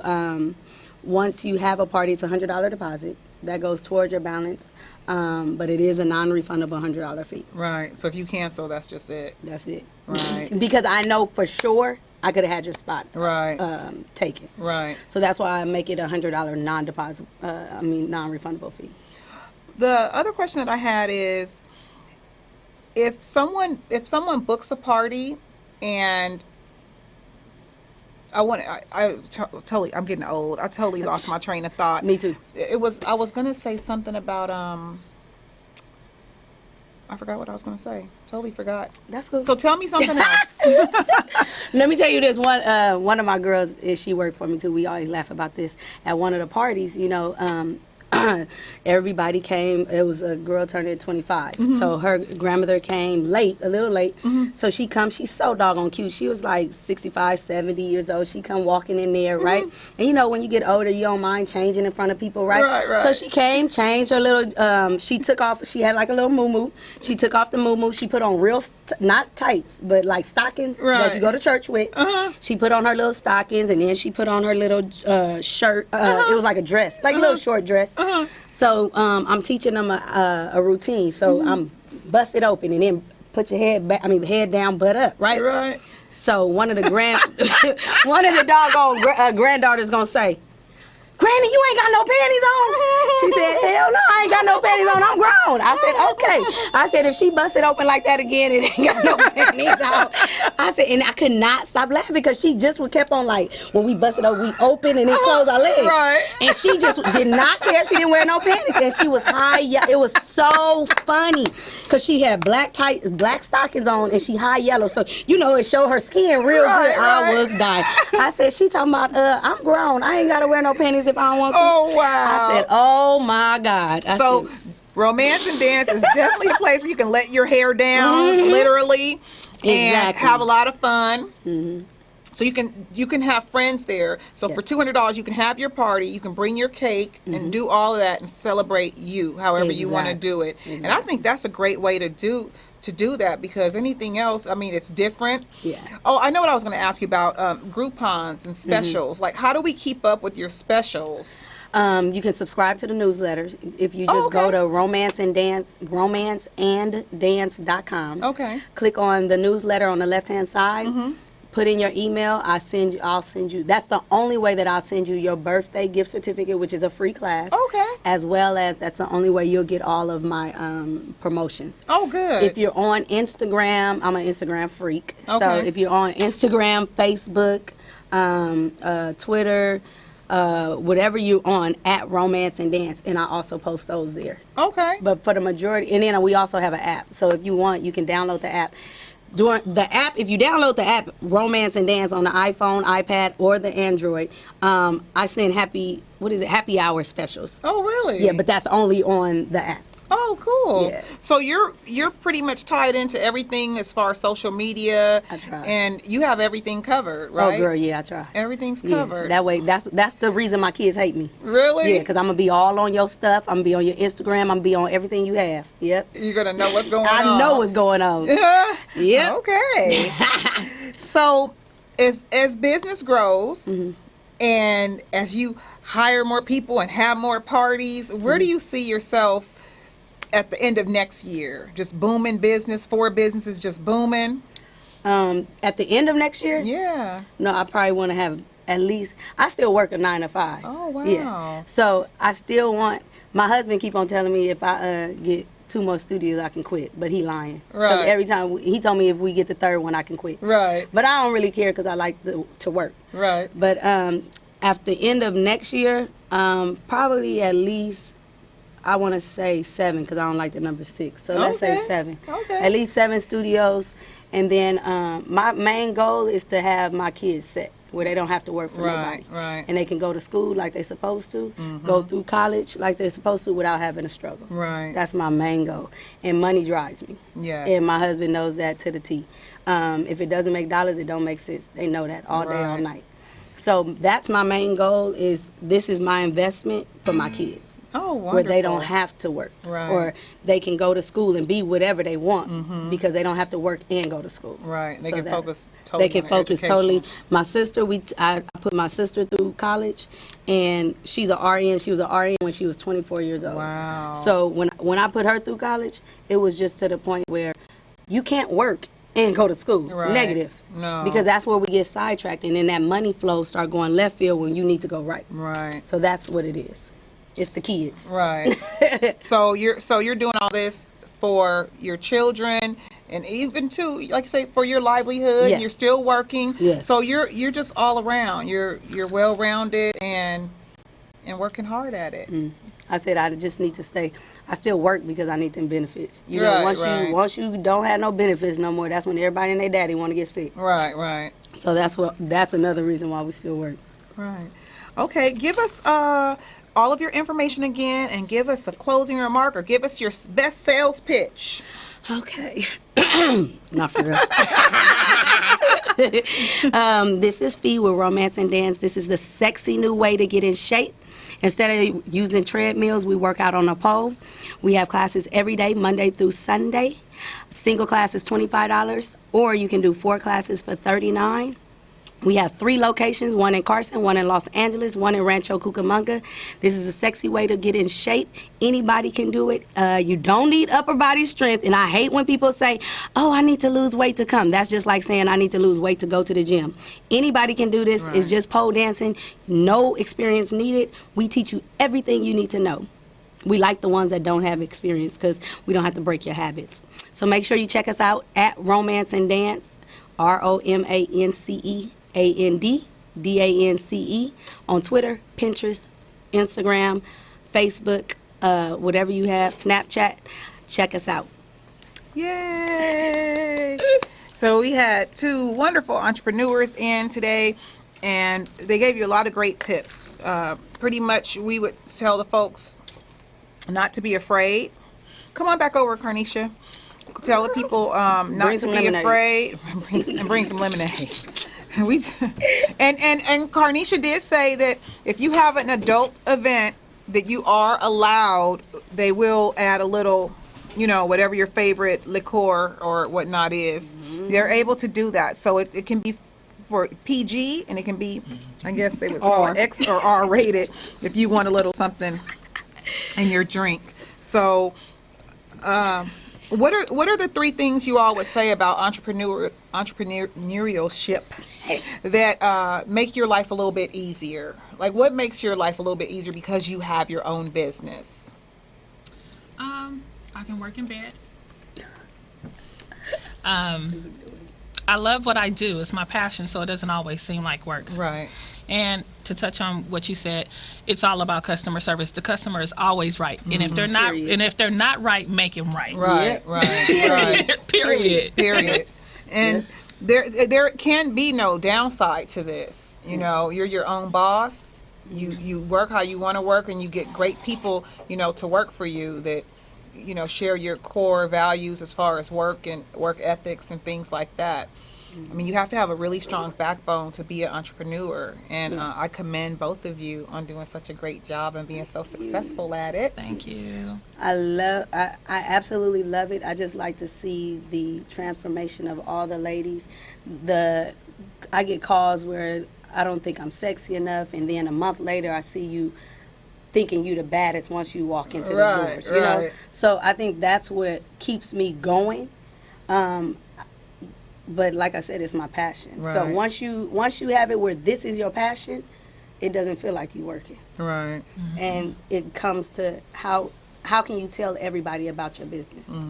have a party, it's a $100 deposit that goes towards your balance, but it is a non-refundable $100 fee. Right. So if you cancel, that's just it. That's it. Right. Because I know for sure I could have had your spot Right. taken. Right. So that's why I make it a $100 non-refundable fee. The other question that I had is, if someone books a party, and totally, I'm getting old. I totally lost my train of thought. Me too. I was gonna say something about I forgot what I was gonna say. Totally forgot. That's good. So tell me something else. Let me tell you this. One of my girls, she worked for me too. We always laugh about this at one of the parties. You know, everybody came. It was a girl turning 25. So her grandmother came late, a little late. So she comes. She's so doggone cute. She was like 65, 70 years old. She come walking in there, right? And you know, when you get older, you don't mind changing in front of people, right? Right. So she came, changed her little. She took off. She had like a little muumuu. She took off the muumuu. She put on real, not tights, but like stockings that Right. you go to church with. She put on her little stockings, and then she put on her little shirt. It was like a dress, like a little short dress. So I'm teaching them a routine. So I'm bust it open and then put your head back. Head down, butt up, right? Right. So one of the doggone granddaughters gonna say, "Granny, you ain't got no panties on." She said, "Hell no, I ain't got no panties on. I'm grown." I said, "Okay." I said, "If she bust it open like that again, it ain't got no panties on." I said, and I could not stop laughing because she just kept on like, when we busted open, we open and then close our legs. Right. And she just did not care. She didn't wear no panties. And she was high. It was so funny because she had black stockings on and she high yellow. So, you know, it showed her skin real Right, good. right. I was dying. I said, she talking about, I'm grown. I ain't got to wear no panties if I don't want to. Oh, wow. I said, oh my God. I So said, romance and dance is definitely a place where you can let your hair down, literally, and Exactly. have a lot of fun. So you can have friends there. So for $200, you can have your party. You can bring your cake and do all of that and celebrate you, however you want to do it. And I think that's a great way to do that, because anything else, it's different. Yeah. Oh, I know what I was going to ask you about, Groupons and specials. Like, how do we keep up with your specials? you can subscribe to the newsletter if you just go to romanceanddance.com. Okay. Click on the newsletter on the left-hand side. Put in your email. I'll send you. That's the only way that I'll send you your birthday gift certificate, which is a free class. Okay. As well as that's the only way you'll get all of my promotions. Oh, good. If you're on Instagram, I'm an Instagram freak. So Okay. if you're on Instagram, Facebook, Twitter, whatever you're on, at Romance and Dance, and I also post those there. Okay. But for the majority, and then we also have an app. So if you want, you can download the app. If you download the app, Romance and Dance on the iPhone, iPad, or the Android, I send happy hour specials. Oh, really? Yeah, but that's only on the app. Oh, cool. Yeah. So you're pretty much tied into everything as far as social media. I try. And you have everything covered, right? Oh, girl, yeah, I try. Everything's Yeah, covered. that way, that's the reason my kids hate me. Really? Yeah, because I'm going to be all on your stuff. I'm going to be on your Instagram. I'm going to be on everything you have. Yep. You're going to know what's going on. I know what's going on. Yep. Okay. So as business grows and as you hire more people and have more parties, where do you see yourself at the end of next year? Just booming business, 4 businesses just booming? At the end of next year? Yeah. No, I probably want to have at least, I still work a 9 to 5. Oh, wow. Yeah. So I still want, my husband keep on telling me if I get 2 more studios, I can quit, but he lying. 'Cause Right. every time, he told me if we get the 3rd one, I can quit. Right. But I don't really care because I like to work. Right. But at the end of next year, probably at least, I want to say 7 because I don't like the number 6. So let's say Okay. 7. Okay. At least 7 studios. And then my main goal is to have my kids set where they don't have to work for Right, nobody. right. And they can go to school like they're supposed to, go through college like they're supposed to without having to struggle. Right. That's my main goal. And money drives me. Yes. And my husband knows that to the T. If it doesn't make dollars, it don't make sense. They know that all day, all Right. night. So that's my main goal. This is my investment for my kids. Oh, wonderful. Where they don't have to work. Right. Or they can go to school and be whatever they want because they don't have to work and go to school. Right. They So can that- focus totally They can on focus education. totally. My sister, I put my sister through college, and she's an RN. She was an RN when she was 24 years old. Wow. So when I put her through college, it was just to the point where you can't work and go to school. Right. Negative. No. Because that's where we get sidetracked, and then that money flow start going left field when you need to go right. Right. So that's what it is. It's the kids. Right. so you're doing all this for your children and even too, like you say, for your livelihood. Yes. You're still working. Yes. So you're just all around. You're well rounded and working hard at it. I said I just need to stay. I still work because I need them benefits. You know, Right, once you don't have no benefits no more, that's when everybody and their daddy want to get sick. Right. Right. So that's another reason why we still work. Right. Okay. Give us all of your information again, and give us a closing remark, or give us your best sales pitch. Okay. Not for real. This is Fee with Romance and Dance. This is the sexy new way to get in shape. Instead of using treadmills, we work out on a pole. We have classes every day, Monday through Sunday. Single class is $25, or you can do 4 classes for $39. We have 3 locations, one in Carson, one in Los Angeles, one in Rancho Cucamonga. This is a sexy way to get in shape. Anybody can do it. You don't need upper body strength. And I hate when people say, oh, I need to lose weight to come. That's just like saying I need to lose weight to go to the gym. Anybody can do this. Right. It's just pole dancing. No experience needed. We teach you everything you need to know. We like the ones that don't have experience because we don't have to break your habits. So make sure you check us out at Romance and Dance, ROMANCEANDDANCE on Twitter, Pinterest, Instagram, Facebook, whatever you have, Snapchat. Check us out. Yay! So we had 2 wonderful entrepreneurs in today, and they gave you a lot of great tips. Pretty much, we would tell the folks not to be afraid. Come on back over, Carnisha. Tell the people not Bring to some be lemonade. afraid. Bring some lemonade. And Carnisha did say that if you have an adult event that you are allowed, they will add a little, whatever your favorite liqueur or whatnot is. They're able to do that. So it can be for PG, and it can be, I guess they would call it X or R rated if you want a little something in your drink. So what are the 3 things you all would say about entrepreneurship that make your life a little bit easier? Like, what makes your life a little bit easier because you have your own business? I can work in bed. I love what I do. It's my passion, so it doesn't always seem like work. Right. And to touch on what you said, it's all about customer service. The customer is always right, and if they're not, Period. and if they're not right, make them right. Right. Right. Period. Period. And there can be no downside to this. You're your own boss. You work how you want to work, and you get great people, to work for you that, share your core values as far as work and work ethics and things like that. I mean, you have to have a really strong backbone to be an entrepreneur, and I commend both of you on doing such a great job and being so successful at it. Thank you. I absolutely love it. I just like to see the transformation of all the ladies. I get calls where I don't think I'm sexy enough, and then a month later I see you thinking you the baddest once you walk into the doors. You know? Right. So I think that's what keeps me going. But like I said, it's my passion. So Right. once you have it where this is your passion, it doesn't feel like you're working. Right. And it comes to how can you tell everybody about your business?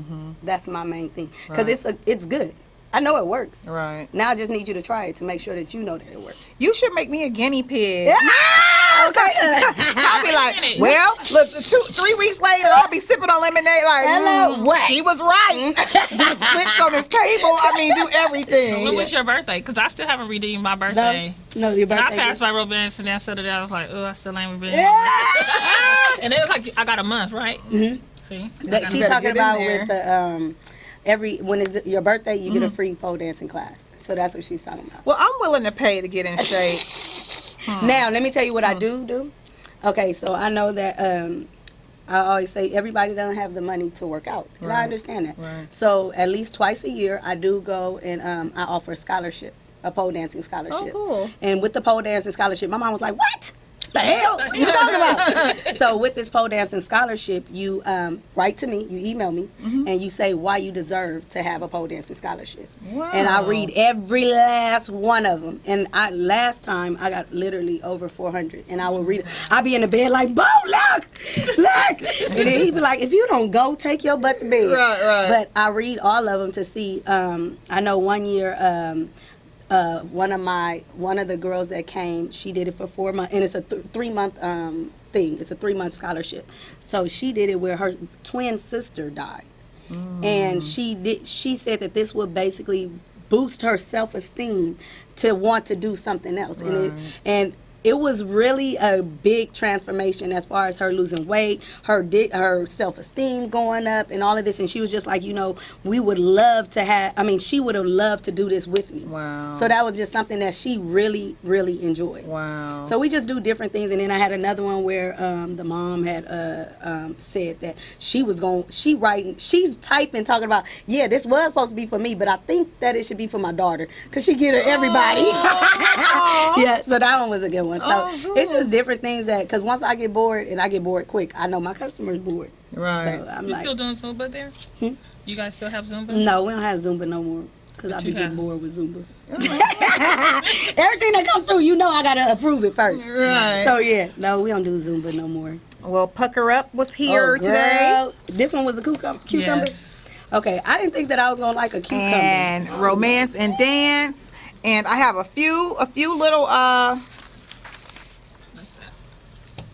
That's my main thing, because it's good. I know it works. Right. Now I just need you to try it to make sure that you know that it works. You should make me a guinea pig. Okay. I'll be like, well, look, 3 weeks later, I'll be sipping on lemonade like, Hello, what? she was right. Do splits on this table. I mean, do everything. When was your birthday? Because I still haven't redeemed my No, birthday. no, your And I birthday. passed by Romance and then Saturday I was like, oh, I still ain't redeemed. Yeah. And it was like, I got a month, right? Mm-hmm. See? That she better talking get in about there. with the when it's your birthday, you get a free pole dancing class. So that's what she's talking about. Well, I'm willing to pay to get in shape. Now, let me tell you what I do. Okay, so I know that I always say everybody doesn't have the money to work out. And I understand that. Right. So at least twice a year, I do go and I offer a scholarship, a pole dancing scholarship. Oh, cool. And with the pole dancing scholarship, my mom was like, what? The hell? What you talking about? So with this pole dancing scholarship, you write to me, you email me, and you say why you deserve to have a pole dancing scholarship. Wow. And I read every last one of them. And last time I got literally over 400. And I would read it. I'd be in the bed like, Bo, look. And then he'd be like, if you don't go, take your butt to bed. Right. But I read all of them to see. I know one year. One of the girls that came, she did it for 4 months, and it's a 3-month thing. It's a 3-month scholarship. So she did it where her twin sister died, and she said that this would basically boost her self-esteem to want to do something else, and it was really a big transformation as far as her losing weight, her self-esteem going up, and all of this. And she was just like, we would love to have. I mean, she would have loved to do this with me. Wow. So that was just something that she really, really enjoyed. Wow. So we just do different things. And then I had another one where the mom had said that she's typing, talking about, yeah, this was supposed to be for me, but I think that it should be for my daughter because she get it everybody. Yeah, so that one was a good one. So it's just different things because once I get bored, and I get bored quick, I know my customer's bored. Right. So I'm You like, still doing Zumba there? You guys still have Zumba? no, we don't have Zumba no more because I What be you getting have? bored with Zumba. Everything that comes through, I gotta approve it first. Right. So yeah, no, we don't do Zumba no more. Well, Pucker Up was here Oh, today. girl. This one was a cucumber. Yes. Okay, I didn't think that I was gonna like a cucumber. And Romance and Dance. And I have a few little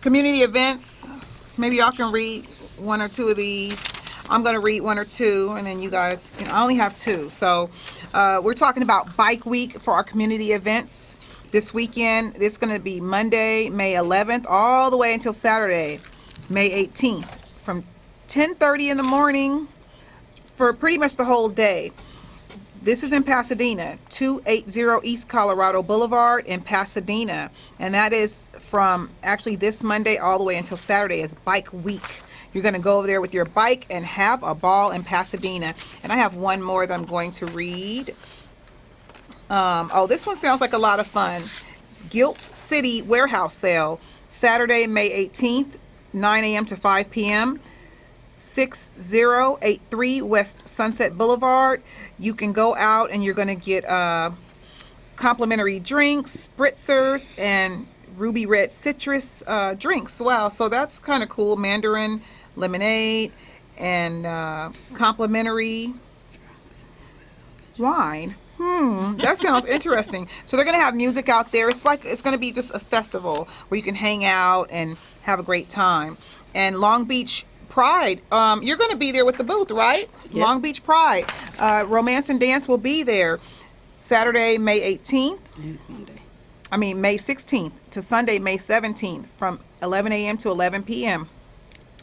community events. Maybe y'all can read one or two of these. I'm going to read one or two, and then you guys can. I only have two. So we're talking about Bike Week for our community events this weekend. It's going to be Monday, May 11th, all the way until Saturday, May 18th, from 10:30 in the morning for pretty much the whole day. This is in Pasadena, 280 East Colorado Boulevard in Pasadena. And that is from actually this Monday all the way until Saturday is Bike Week. You're going to go over there with your bike and have a ball in Pasadena. And I have one more that I'm going to read. This one sounds like a lot of fun. Gilt City Warehouse Sale, Saturday, May 18th, 9 a.m. to 5 p.m. 6083 West Sunset Boulevard. You can go out and you're going to get complimentary drinks, spritzers, and ruby red citrus drinks. Wow, so that's kind of cool. Mandarin lemonade and complimentary wine. That sounds interesting. So they're going to have music out there. It's going to be just a festival where you can hang out and have a great time. And Long Beach Pride, you're going to be there with the booth, right? Yep. Long Beach Pride. Romance and Dance will be there Saturday, May 18th. And Sunday. May 16th to Sunday, May 17th from 11 a.m. to 11 p.m.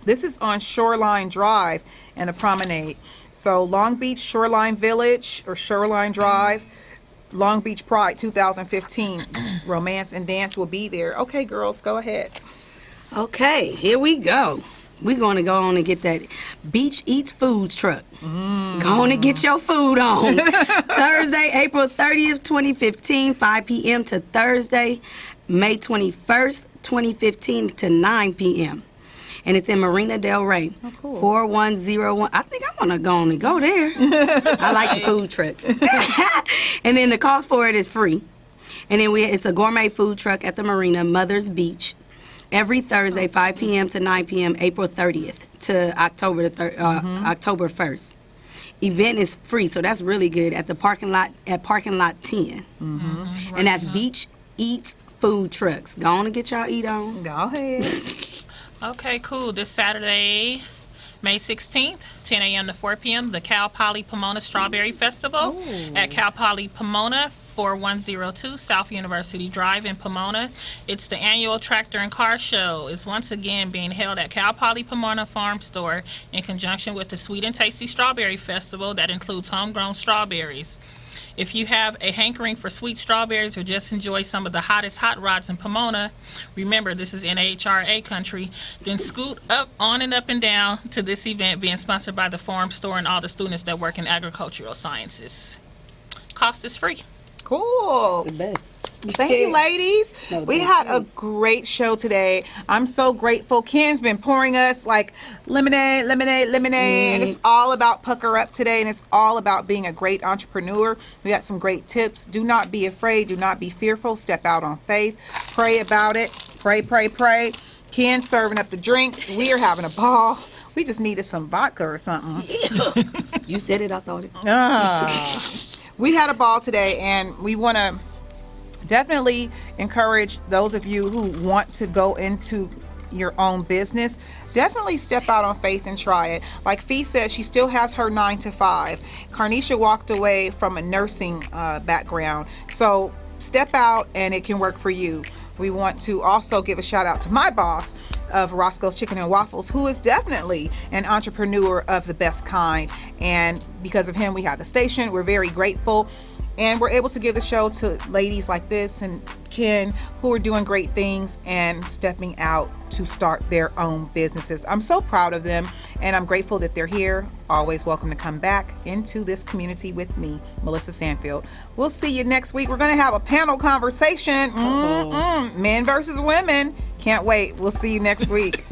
This is on Shoreline Drive and the Promenade. So Long Beach Shoreline Village or Shoreline Drive, Long Beach Pride 2015. Romance and Dance will be there. Okay, girls, go ahead. Okay, here we go. We're going to go on and get that Beach Eats Foods truck. Go on and get your food on. Thursday, April 30th, 2015, 5 p.m. to Thursday, May 21st, 2015 to 9 p.m. And it's in Marina Del Rey. Oh, cool. 4101. I think I want to go on and go there. I like the food trucks. And then the cost for it is free. And then it's a gourmet food truck at the Marina, Mother's Beach. Every Thursday, 5 p.m. to 9 p.m., April 30th to October 1st. Event is free, so that's really good at the parking lot 10. And that's Beach Eats food trucks. Go on and get y'all eat on. Go ahead. Okay, cool. This Saturday, May 16th, 10 a.m. to 4 p.m., the Cal Poly Pomona Strawberry Festival at Cal Poly Pomona, 4102 South University Drive in Pomona. It's the annual Tractor and Car Show. It's once again being held at Cal Poly Pomona Farm Store in conjunction with the Sweet and Tasty Strawberry Festival that includes homegrown strawberries. If you have a hankering for sweet strawberries or just enjoy some of the hottest hot rods in Pomona, remember this is NHRA country, then scoot up, on and up and down to this event being sponsored by the Farm Store and all the students that work in agricultural sciences. Cost is free. Cool. The best. Thank you, ladies. No, We thank had you. a great show today. I'm so grateful. Ken's been pouring us like lemonade, and it's all about pucker up today, and it's all about being a great entrepreneur. We got some great tips. Do not be afraid. Do not be fearful. Step out on faith. Pray about it. Pray, pray, pray. Ken's serving up the drinks. We are having a ball. We just needed some vodka or something. You said it, I thought it. We had a ball today, and we want to definitely encourage those of you who want to go into your own business. Definitely step out on faith and try it. Like Fee says, she still has her 9 to 5. Carnisha walked away from a nursing background. So step out and it can work for you. We want to also give a shout out to my boss of Roscoe's Chicken and Waffles, who is definitely an entrepreneur of the best kind. And because of him, we have the station. We're very grateful. And we're able to give the show to ladies like this and Ken, who are doing great things and stepping out to start their own businesses. I'm so proud of them, and I'm grateful that they're here. Always welcome to come back into this community with me, Melissa Sandfield. We'll see you next week. We're going to have a panel conversation. Men versus women. Can't wait. We'll see you next week.